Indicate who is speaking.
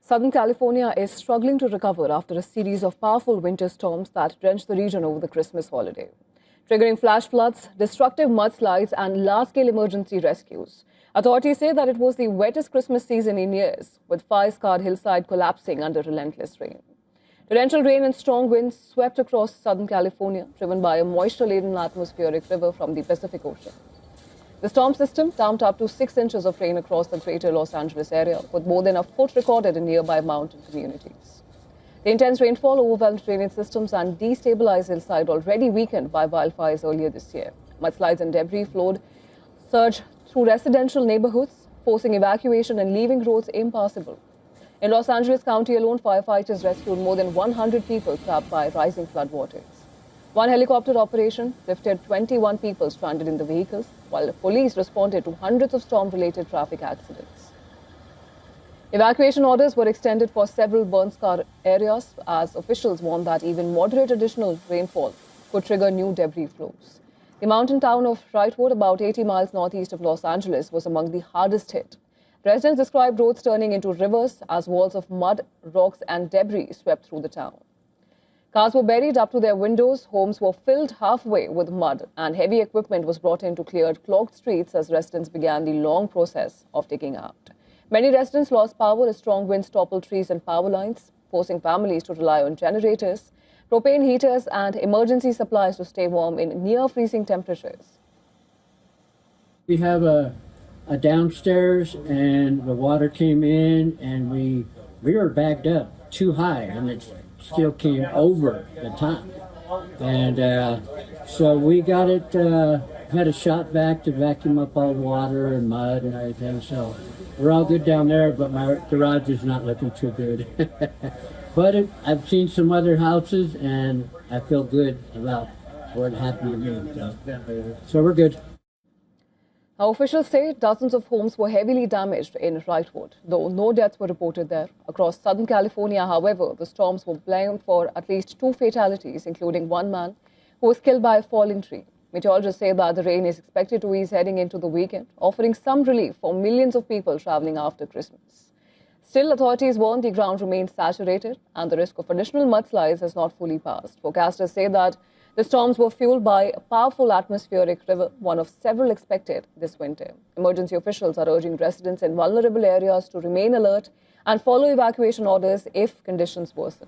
Speaker 1: Southern California is struggling to recover after a series of powerful winter storms that drenched the region over the Christmas holiday, triggering flash floods, destructive mudslides, and large-scale emergency rescues. Authorities say that it was the wettest Christmas season in years, with fire-scarred hillside collapsing under relentless rain. Torrential rain and strong winds swept across Southern California, driven by a moisture-laden atmospheric river from the Pacific Ocean. The storm system dumped up to 6 inches of rain across the greater Los Angeles area, with more than a foot recorded in nearby mountain communities. The intense rainfall overwhelmed drainage systems and destabilized hillside already weakened by wildfires earlier this year. Mudslides and debris flowed, surged through residential neighborhoods, forcing evacuation and leaving roads impassable. In Los Angeles County alone, firefighters rescued more than 100 people trapped by rising floodwaters. One helicopter operation lifted 21 people stranded in the vehicles, while the police responded to hundreds of storm-related traffic accidents. Evacuation orders were extended for several burn-scarred areas as officials warned that even moderate additional rainfall could trigger new debris flows. The mountain town of Wrightwood, about 80 miles northeast of Los Angeles, was among the hardest hit. Residents described roads turning into rivers as walls of mud, rocks, and debris swept through the town. Cars were buried up to their windows, homes were filled halfway with mud, and heavy equipment was brought in to clear clogged streets as residents began the long process of digging out. Many residents lost power as strong winds toppled trees and power lines, forcing families to rely on generators, propane heaters, and emergency supplies to stay warm in near-freezing temperatures.
Speaker 2: We have a downstairs, and the water came in, and we were backed up too high, and it still came over the top. And so we got it, had a shot vac to vacuum up all the water and mud and everything. So we're all good down there, but my garage is not looking too good. But I've seen some other houses, and I feel good about what happened to me. So we're good.
Speaker 1: Now, officials say dozens of homes were heavily damaged in Wrightwood, though no deaths were reported there. Across Southern California, however, the storms were blamed for at least 2 fatalities, including one man who was killed by a falling tree. Meteorologists say that the rain is expected to ease heading into the weekend, offering some relief for millions of people traveling after Christmas. Still, authorities warn the ground remains saturated and the risk of additional mudslides has not fully passed. Forecasters say that the storms were fueled by a powerful atmospheric river, one of several expected this winter. Emergency officials are urging residents in vulnerable areas to remain alert and follow evacuation orders if conditions worsen.